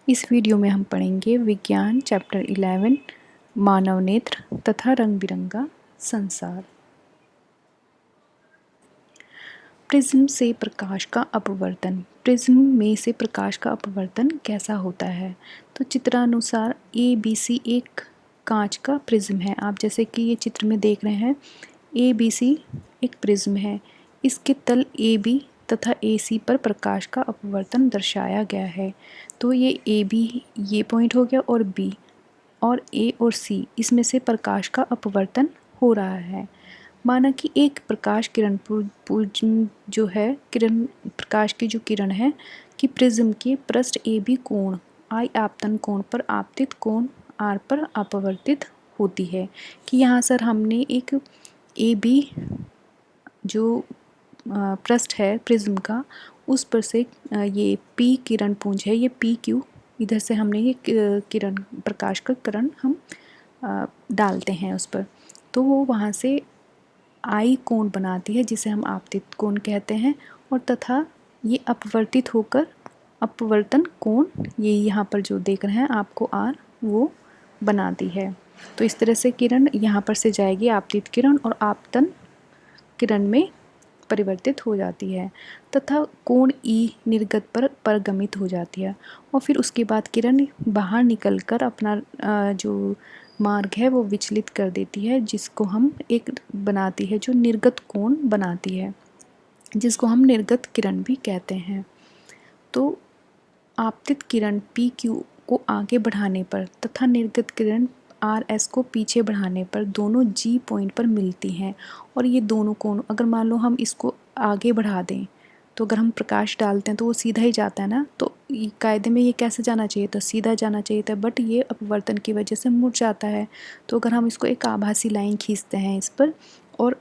इस वीडियो में हम पढ़ेंगे विज्ञान चैप्टर 11 मानव नेत्र तथा रंग बिरंगा संसार। प्रिज्म से प्रकाश का अपवर्तन। प्रिज्म में से प्रकाश का अपवर्तन कैसा होता है? तो चित्रानुसार ABC एक कांच का प्रिज्म है। आप जैसे कि ये चित्र में देख रहे हैं, ABC एक प्रिज्म है। इसके तल AB तथा AC पर प्रकाश का अपवर्तन दर्शाया गया है। तो ये AB ये पॉइंट हो गया और B और A और C इसमें से प्रकाश का अपवर्तन हो रहा है। माना कि एक प्रकाश किरण जो है प्रकाश की जो किरण है कि प्रिज्म के पृष्ठ AB कोण I आपतन कोण पर आपतित कोण R पर अपवर्तित होती है। कि यहाँ सर हमने एक AB जो पृष्ठ है प्रिज्म का उस पर से ये P किरण पुंज है, ये PQ इधर से हमने ये किरण प्रकाश का किरण हम डालते हैं उस पर, तो वो वहाँ से I कोण बनाती है जिसे हम आपतित कोण कहते हैं। और तथा ये अपवर्तित होकर अपवर्तन कोण ये यहाँ पर जो देख रहे हैं आपको R वो बनाती है। तो इस तरह से किरण यहाँ पर से जाएगी आपतित किरण और आपतन किरण में परिवर्तित हो जाती है तथा कोण E निर्गत पर परगमित हो जाती है और फिर उसके बाद किरण बाहर निकलकर अपना जो मार्ग है वो विचलित कर देती है, जिसको हम एक बनाती है जो निर्गत कोण बनाती है, जिसको हम निर्गत किरण भी कहते हैं। तो आपतित किरण PQ को आगे बढ़ाने पर तथा निर्गत किरण RS को पीछे बढ़ाने पर दोनों G पॉइंट पर मिलती हैं और ये दोनों कोण अगर मान लो हम इसको आगे बढ़ा दें तो अगर हम प्रकाश डालते हैं तो वो सीधा ही जाता है ना, तो कायदे में ये कैसे जाना चाहिए था, सीधा जाना चाहिए था, बट ये अपवर्तन की वजह से मुड़ जाता है। तो अगर हम इसको एक आभासी लाइन खींचते हैं इस पर और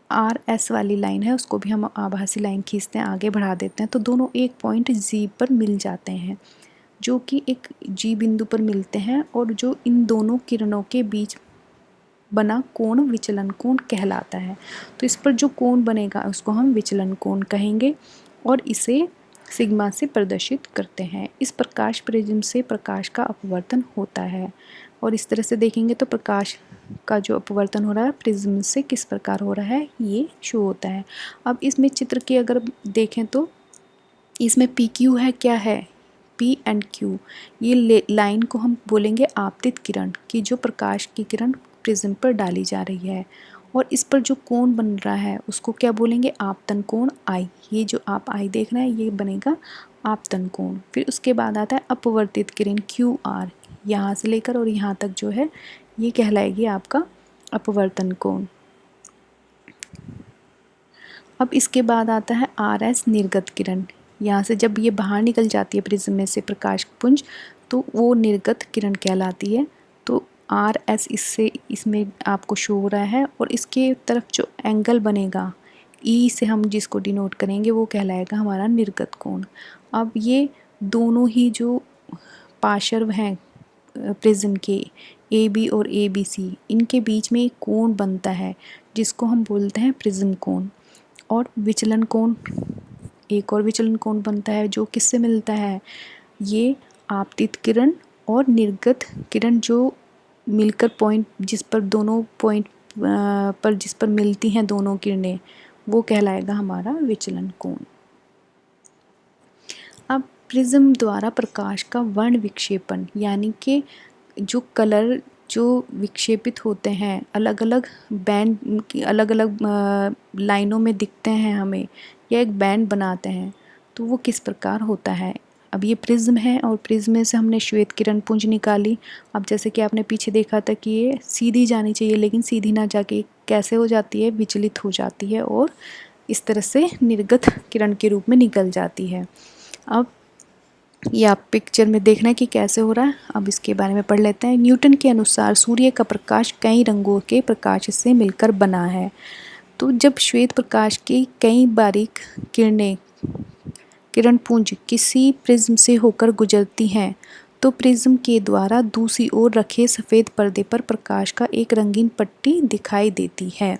RS वाली लाइन है उसको भी हम आभासी लाइन खींचते हैं आगे बढ़ा देते हैं तो दोनों एक पॉइंट G पर मिल जाते हैं, जो कि एक G बिंदु पर मिलते हैं और जो इन दोनों किरणों के बीच बना कोण विचलन कोण कहलाता है। तो इस पर जो कोण बनेगा उसको हम विचलन कोण कहेंगे और इसे सिग्मा से प्रदर्शित करते हैं। इस प्रकाश प्रिज्म से प्रकाश का अपवर्तन होता है और इस तरह से देखेंगे तो प्रकाश का जो अपवर्तन हो रहा है प्रिज्म से किस प्रकार हो रहा है ये शो होता है। अब इसमें चित्र की अगर देखें तो इसमें PQ है, क्या है P एंड Q, ये लाइन को हम बोलेंगे आपतित किरण की जो प्रकाश की किरण प्रिज्म पर डाली जा रही है और इस पर जो कोण बन रहा है उसको क्या बोलेंगे आपतन कोण I। ये जो आप I देख रहे हैं ये बनेगा आपतन कोण। फिर उसके बाद आता है अपवर्तित किरण QR, यहाँ से लेकर और यहाँ तक जो है ये कहलाएगी आपका अपवर्तन कोण। अब इसके बाद आता है RS निर्गत किरण। यहाँ से जब ये बाहर निकल जाती है प्रिज्म में से प्रकाश पुंज तो वो निर्गत किरण कहलाती है। तो RS इसमें आपको शो हो रहा है और इसके तरफ जो एंगल बनेगा E से हम जिसको डिनोट करेंगे वो कहलाएगा हमारा निर्गत कोण। अब ये दोनों ही जो पार्श्व हैं प्रिज्म के AB और ABC इनके बीच में एक कोण बनता है जिसको हम बोलते हैं प्रिज्म कोण। और विचलन कोण, एक और विचलन कोण बनता है जो किससे मिलता है, ये आपतित किरण और निर्गत किरण जो मिलकर पॉइंट जिस पर दोनों पॉइंट पर जिस पर मिलती हैं दोनों किरणें वो कहलाएगा हमारा विचलन कोण। अब प्रिज्म द्वारा प्रकाश का वर्ण विक्षेपण यानी कि जो कलर जो विक्षेपित होते हैं अलग अलग बैंड अलग अलग लाइनों में दिखते हैं हमें या एक बैंड बनाते हैं, तो वो किस प्रकार होता है। अब ये प्रिज्म है और प्रिज्म में से हमने श्वेत किरण पुंज निकाली। अब जैसे कि आपने पीछे देखा था कि ये सीधी जानी चाहिए लेकिन सीधी ना जाके कैसे हो जाती है, विचलित हो जाती है और इस तरह से निर्गत किरण के रूप में निकल जाती है। अब ये आप पिक्चर में देख रहे हैं कि कैसे हो रहा है। अब इसके बारे में पढ़ लेते हैं। न्यूटन के अनुसार सूर्य का प्रकाश कई रंगों के प्रकाश से मिलकर बना है। तो जब श्वेत प्रकाश की कई बारीक किरण पुंज किसी प्रिज्म से होकर गुजरती हैं तो प्रिज्म के द्वारा दूसरी ओर रखे सफ़ेद पर्दे पर प्रकाश का एक रंगीन पट्टी दिखाई देती है।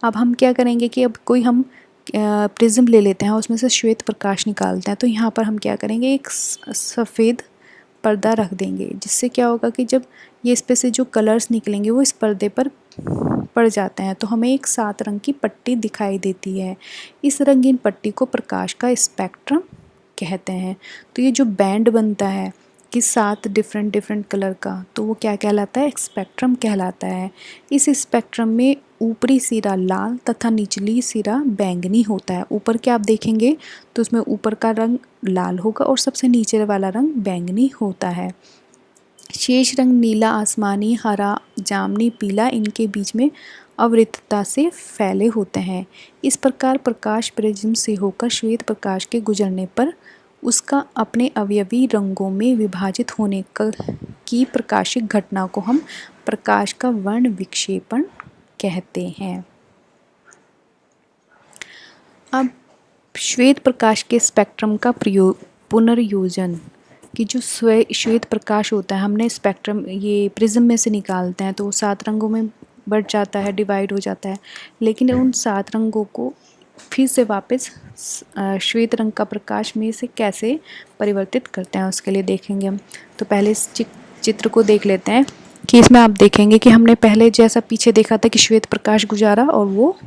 अब हम क्या करेंगे कि अब कोई हम प्रिज्म ले लेते हैं उसमें से श्वेत प्रकाश निकालते हैं, तो यहाँ पर हम क्या करेंगे एक सफ़ेद पर्दा रख देंगे, जिससे क्या होगा कि जब ये इस पे से जो कलर्स निकलेंगे वो इस पर्दे पर पड़ जाते हैं, तो हमें एक 7 रंग की पट्टी दिखाई देती है। इस रंगीन पट्टी को प्रकाश का स्पेक्ट्रम कहते हैं। तो ये जो बैंड बनता है कि 7 डिफरेंट कलर का, तो वो क्या कहलाता है? स्पेक्ट्रम कहलाता है। इस स्पेक्ट्रम में ऊपरी सिरा लाल तथा निचली सिरा बैंगनी होता है। ऊपर क्या आप देखेंगे तो उसमें ऊपर का रंग लाल होगा और सबसे नीचे वाला रंग बैंगनी होता है। शेष रंग नीला, आसमानी, हरा, जामुनी, पीला इनके बीच में अवृतता से फैले होते हैं। इस प्रकार प्रकाश प्रिज्म से होकर श्वेत प्रकाश के गुजरने पर उसका अपने अवयवी रंगों में विभाजित होने की प्रकाशिक घटना को हम प्रकाश का वर्ण विक्षेपण कहते हैं। अब श्वेत प्रकाश के स्पेक्ट्रम का पुनर्योजन कि जो श्वेत प्रकाश होता है, हमने स्पेक्ट्रम ये प्रिज्म में से निकालते हैं तो वो 7 रंगों में बढ़ जाता है, डिवाइड हो जाता है, लेकिन उन 7 रंगों को फिर से वापस श्वेत रंग का प्रकाश में से कैसे परिवर्तित करते हैं उसके लिए देखेंगे हम। तो पहले इस चित्र को देख लेते हैं कि इसमें आप देखेंगे कि हमने पहले जैसा पीछे देखा था कि श्वेत प्रकाश गुजारा और वो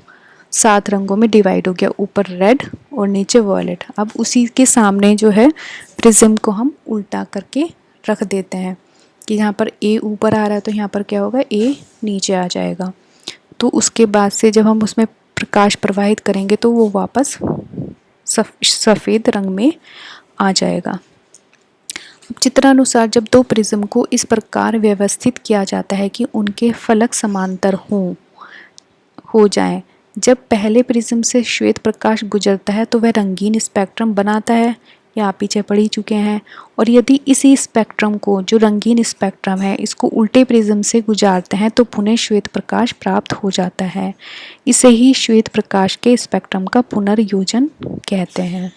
7 रंगों में डिवाइड हो गया, ऊपर रेड और नीचे वॉयलेट। अब उसी के सामने जो है प्रिज्म को हम उल्टा करके रख देते हैं कि यहाँ पर ए ऊपर आ रहा है तो यहाँ पर क्या होगा, ए नीचे आ जाएगा। तो उसके बाद से जब हम उसमें प्रकाश प्रवाहित करेंगे तो वो वापस सफ़ेद रंग में आ जाएगा। चित्रानुसार जब 2 प्रिज्म को इस प्रकार व्यवस्थित किया जाता है कि उनके फलक समांतर हो जाएं। जब पहले प्रिज्म से श्वेत प्रकाश गुजरता है तो वह रंगीन स्पेक्ट्रम बनाता है, ये आप पीछे पढ़ ही चुके हैं। और यदि इसी स्पेक्ट्रम को, जो रंगीन स्पेक्ट्रम है, इसको उल्टे प्रिज्म से गुजारते हैं तो पुनः श्वेत प्रकाश प्राप्त हो जाता है। इसे ही श्वेत प्रकाश के स्पेक्ट्रम का पुनर्योजन कहते हैं।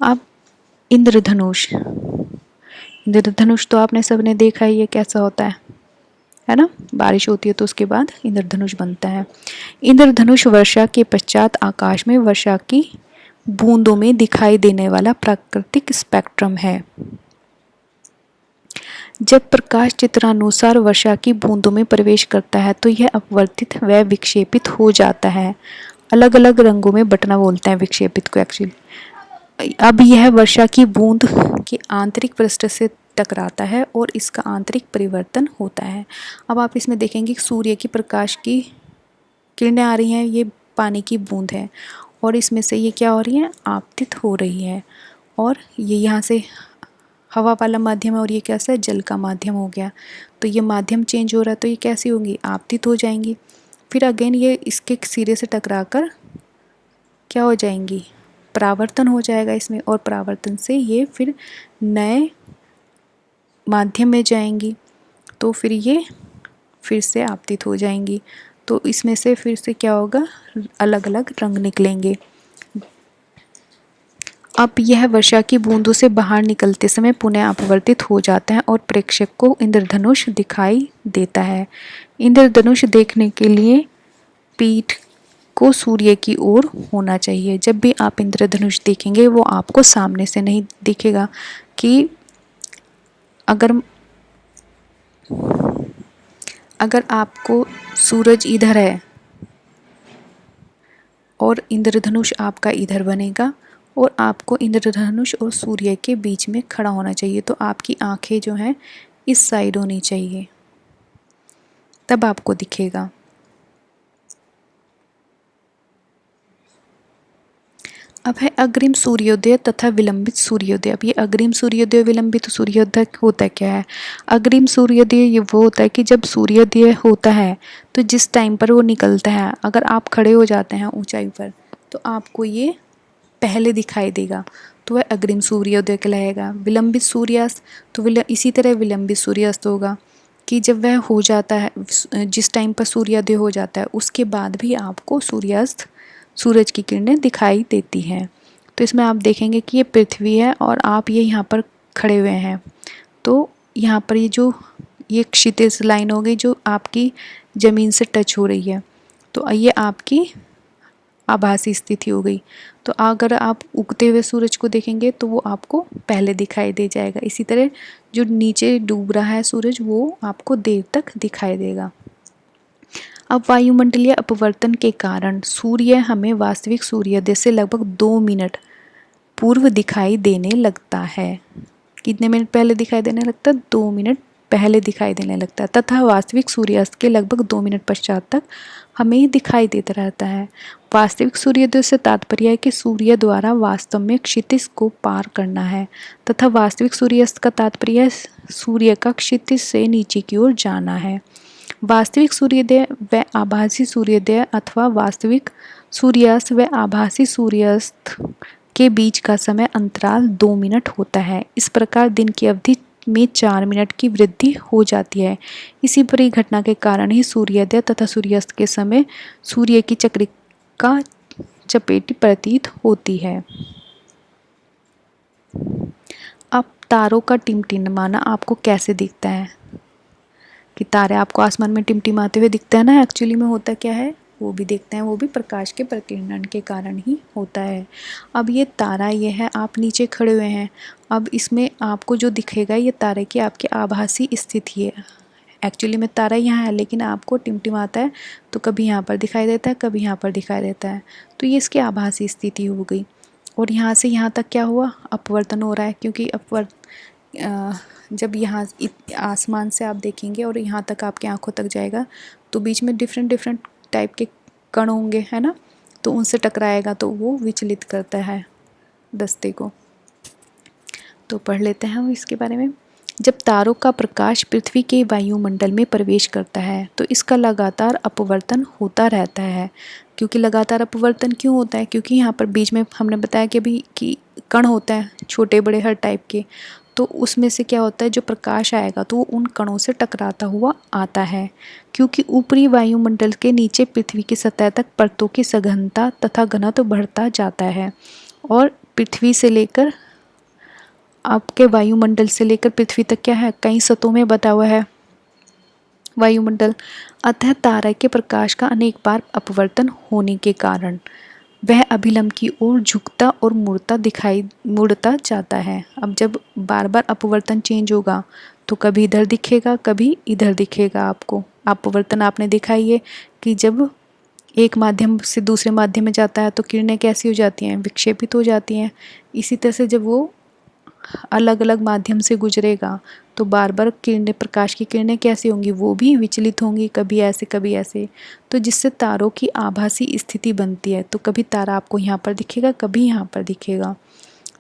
अब इंद्रधनुष तो आपने सबने देखा ही है कैसा होता है ना? बारिश होती है तो उसके बाद इंद्रधनुष बनता है। इंद्रधनुष वर्षा के पश्चात आकाश में वर्षा की बूंदों में दिखाई देने वाला प्राकृतिक स्पेक्ट्रम है। जब प्रकाश चित्रानुसार वर्षा की बूंदों में प्रवेश करता है तो यह अपवर्तित व विक्षेपित हो जाता है। अलग अलग रंगों में बटना बोलते हैं विक्षेपित को एक्चुअली। अब यह वर्षा की बूंद के आंतरिक पृष्ठ से टकराता है और इसका आंतरिक परिवर्तन होता है। अब आप इसमें देखेंगे सूर्य की प्रकाश की किरणें आ रही हैं, ये पानी की बूंद है और इसमें से ये क्या हो रही है, आपतित हो रही है। और ये यहाँ से हवा वाला माध्यम है और ये कैसा है, जल का माध्यम हो गया। तो ये माध्यम चेंज हो रहा है तो ये कैसी होंगी, आपतित हो जाएंगी। फिर अगेन ये इसके सिरे से टकराकर क्या हो जाएंगी, परावर्तन हो जाएगा इसमें, और परावर्तन से ये फिर नए माध्यम में जाएंगी तो फिर ये फिर से आपतित हो जाएंगी। तो इसमें से फिर से क्या होगा, अलग अलग रंग निकलेंगे। अब यह वर्षा की बूंदों से बाहर निकलते समय पुनः अपवर्तित हो जाता है और प्रेक्षक को इंद्रधनुष दिखाई देता है। इंद्रधनुष देखने के लिए पीठ को सूर्य की ओर होना चाहिए। जब भी आप इंद्रधनुष देखेंगे वो आपको सामने से नहीं दिखेगा कि अगर आपको सूरज इधर है और इंद्रधनुष आपका इधर बनेगा और आपको इंद्रधनुष और सूर्य के बीच में खड़ा होना चाहिए, तो आपकी आंखें जो हैं इस साइड होनी चाहिए, तब आपको दिखेगा। अब है अग्रिम सूर्योदय तथा विलंबित सूर्योदय। अब ये अग्रिम सूर्योदय, विलंबित सूर्योदय होता क्या है? अग्रिम सूर्योदय ये वो होता है कि जब सूर्योदय होता है तो जिस टाइम पर वो निकलता है, अगर आप खड़े हो जाते हैं ऊंचाई पर तो आपको ये पहले दिखाई देगा, तो वह अग्रिम सूर्योदय कहलाएगा। विलंबित सूर्यास्त तो इसी तरह विलंबित सूर्यास्त होगा कि जब वह हो जाता है, जिस टाइम पर सूर्योदय हो जाता है उसके बाद भी आपको सूर्यास्त, सूरज की किरणें दिखाई देती हैं। तो इसमें आप देखेंगे कि ये पृथ्वी है और आप ये यहाँ पर खड़े हुए हैं, तो यहाँ पर ये क्षितिज लाइन हो गई जो आपकी ज़मीन से टच हो रही है, तो ये आपकी आभासी स्थिति हो गई। तो अगर आप उगते हुए सूरज को देखेंगे तो वो आपको पहले दिखाई दे जाएगा। इसी तरह जो नीचे डूब रहा है सूरज वो आपको देर तक दिखाई देगा। अब वायुमंडलीय अपवर्तन के कारण सूर्य हमें वास्तविक सूर्योदय से लगभग 2 मिनट पूर्व दिखाई देने लगता है। कितने मिनट पहले दिखाई देने लगता है? 2 मिनट पहले दिखाई देने लगता है, तथा वास्तविक सूर्यास्त के लगभग 2 मिनट पश्चात तक हमें दिखाई देता रहता है। वास्तविक सूर्योदय से तात्पर्य है कि सूर्य द्वारा वास्तव में क्षितिज को पार करना है, तथा वास्तविक सूर्यास्त का तात्पर्य सूर्य का क्षितिज से नीचे की ओर जाना है। वास्तविक सूर्योदय व आभासी सूर्योदय अथवा वास्तविक सूर्यास्त व आभासी सूर्यास्त के बीच का समय अंतराल 2 मिनट होता है। इस प्रकार दिन की अवधि में 4 मिनट की वृद्धि हो जाती है। इसी परिघटना के कारण ही सूर्योदय तथा सूर्यास्त के समय सूर्य की चक्रिका चपेटी प्रतीत होती है। अब तारों का टिमटिमाना आपको कैसे दिखता है? कि तारे आपको आसमान में टिमटिमाते हुए दिखते हैं ना, एक्चुअली में होता क्या है वो भी देखते हैं, वो भी प्रकाश के प्रकीर्णन के कारण ही होता है। अब ये तारा ये है, आप नीचे खड़े हुए हैं, अब इसमें आपको जो दिखेगा ये तारे की आपकी आभासी स्थिति है। एक्चुअली में तारा यहाँ है लेकिन आपको टिमटिमाता है तो कभी यहाँ पर दिखाई देता है, कभी यहाँ पर दिखाई देता है, तो ये इसकी आभासी स्थिति हो गई। और यहाँ से यहाँ तक क्या हुआ? अपवर्तन हो रहा है, क्योंकि जब यहाँ आसमान से आप देखेंगे और यहाँ तक आपकी आंखों तक जाएगा तो बीच में डिफरेंट टाइप के कण होंगे, है ना, तो उनसे टकराएगा तो वो विचलित करता है दस्ते को। तो पढ़ लेते हैं हम इसके बारे में। जब तारों का प्रकाश पृथ्वी के वायुमंडल में प्रवेश करता है तो इसका लगातार अपवर्तन होता रहता है। क्योंकि लगातार अपवर्तन क्यों होता है? क्योंकि यहाँ पर बीच में हमने बताया कि अभी कि कण होता है छोटे बड़े हर टाइप के, तो उसमें से क्या होता है जो प्रकाश आएगा तो वो उन कणों से टकराता हुआ आता है। क्योंकि ऊपरी वायुमंडल के नीचे पृथ्वी की सतह तक परतों की सघनता तथा घनत्व बढ़ता जाता है और पृथ्वी से लेकर आपके वायुमंडल से लेकर पृथ्वी तक क्या है, कई सतहों में बटा हुआ है वायुमंडल। अतः तारा के प्रकाश का अनेक बार अपवर्तन होने के कारण वह अभिलंब की ओर झुकता और मुड़ता जाता है। अब जब बार बार अपवर्तन चेंज होगा तो कभी इधर दिखेगा कभी इधर दिखेगा। आपको अपवर्तन आपने देखा ही है कि जब एक माध्यम से दूसरे माध्यम में जाता है तो किरणें कैसी हो जाती हैं? विक्षेपित हो जाती हैं। इसी तरह से जब वो अलग अलग माध्यम से गुजरेगा तो बार बार किरणें, प्रकाश की किरणें कैसी होंगी? वो भी विचलित होंगी, कभी ऐसे कभी ऐसे, तो जिससे तारों की आभासी स्थिति बनती है। तो कभी तारा आपको यहाँ पर दिखेगा कभी यहाँ पर दिखेगा,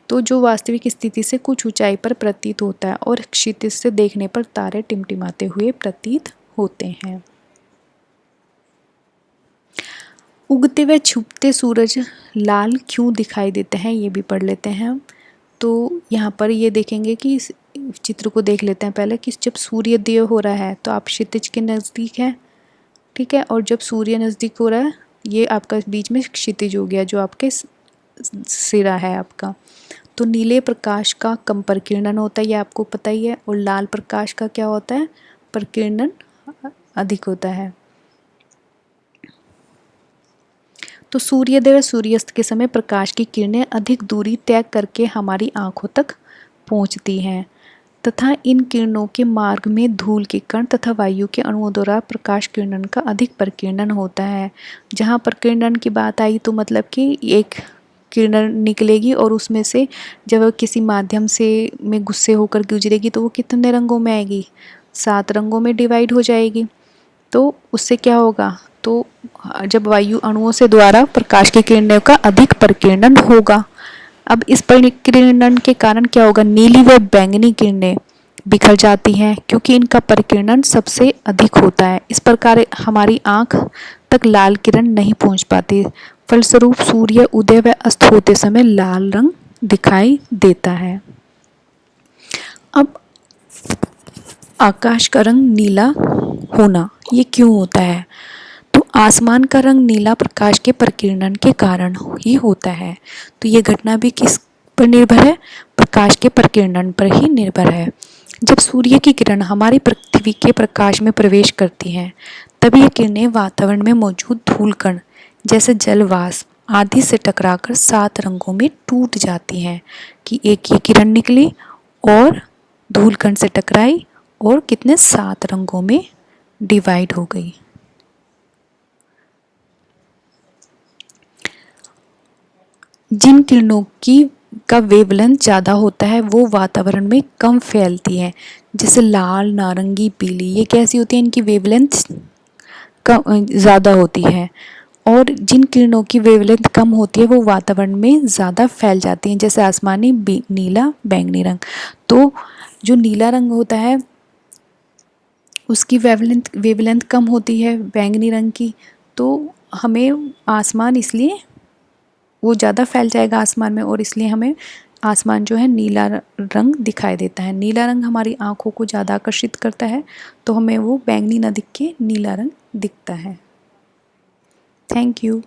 तो जो वास्तविक स्थिति से कुछ ऊंचाई पर प्रतीत होता है और क्षितिज से देखने पर तारे टिमटिमाते हुए प्रतीत होते हैं। उगते व छुपते सूरज लाल क्यों दिखाई देते हैं ये भी पढ़ लेते हैं हम। तो यहाँ पर ये देखेंगे कि इस चित्र को देख लेते हैं पहले कि जब सूर्योदय हो रहा है तो आप क्षितिज के नज़दीक हैं, ठीक है, और जब सूर्य नज़दीक हो रहा है ये आपका बीच में क्षितिज हो गया जो आपके सिरा है आपका। तो नीले प्रकाश का कम प्रकीर्णन होता है, ये आपको पता ही है, और लाल प्रकाश का क्या होता है? प्रकीर्णन अधिक होता है। तो सूर्योदय व सूर्यास्त के समय प्रकाश की किरणें अधिक दूरी तय करके हमारी आंखों तक पहुंचती हैं तथा इन किरणों के मार्ग में धूल के कण तथा वायु के अणुओं द्वारा प्रकाश किरणन का अधिक प्रकीर्णन होता है। जहाँ प्रकीर्णन की बात आई तो मतलब कि एक किरण निकलेगी और उसमें से जब वह किसी माध्यम से में गुस्से होकर गुजरेगी तो वो कितने रंगों में आएगी? 7 रंगों में डिवाइड हो जाएगी। तो उससे क्या होगा? तो जब वायु अणुओं से द्वारा प्रकाश की किरणों का अधिक प्रकीर्णन होगा। अब इस प्रकीर्णन के कारण क्या होगा? नीली व बैंगनी किरणें बिखर जाती हैं क्योंकि इनका प्रकीर्णन सबसे अधिक होता है। इस प्रकार हमारी आंख तक लाल किरण नहीं पहुंच पाती, फलस्वरूप सूर्य उदय व अस्त होते समय लाल रंग दिखाई देता है। अब आकाश का रंग नीला होना ये क्यों होता है? तो आसमान का रंग नीला प्रकाश के प्रकीर्णन के कारण ही होता है। तो ये घटना भी किस पर निर्भर है? प्रकाश के प्रकीर्णन पर ही निर्भर है। जब सूर्य की किरण हमारी पृथ्वी के प्रकाश में प्रवेश करती हैं तब ये किरणें वातावरण में मौजूद धूल कण जैसे जल वाष्प आधे से टकराकर 7 रंगों में टूट जाती हैं। कि एक ये किरण निकली और धूलकण से टकराई और कितने 7 रंगों में डिवाइड हो गई। जिन किरणों का वेवलेंथ ज़्यादा होता है वो वातावरण में कम फैलती हैं। जैसे लाल, नारंगी, पीली, ये कैसी होती है, इनकी वेवलेंथ कम ज़्यादा होती है। और जिन किरणों की वेवलेंथ कम होती है वो वातावरण में ज़्यादा फैल जाती हैं। जैसे आसमानी, नीला, बैंगनी रंग। तो जो नीला रंग होता है उसकी वेवलेंथ कम होती है बैंगनी रंग की, तो हमें आसमान इसलिए वो ज़्यादा फैल जाएगा आसमान में, और इसलिए हमें आसमान जो है नीला रंग दिखाई देता है। नीला रंग हमारी आँखों को ज़्यादा आकर्षित करता है, तो हमें वो बैंगनी ना दिख के नीला रंग दिखता है। Thank you.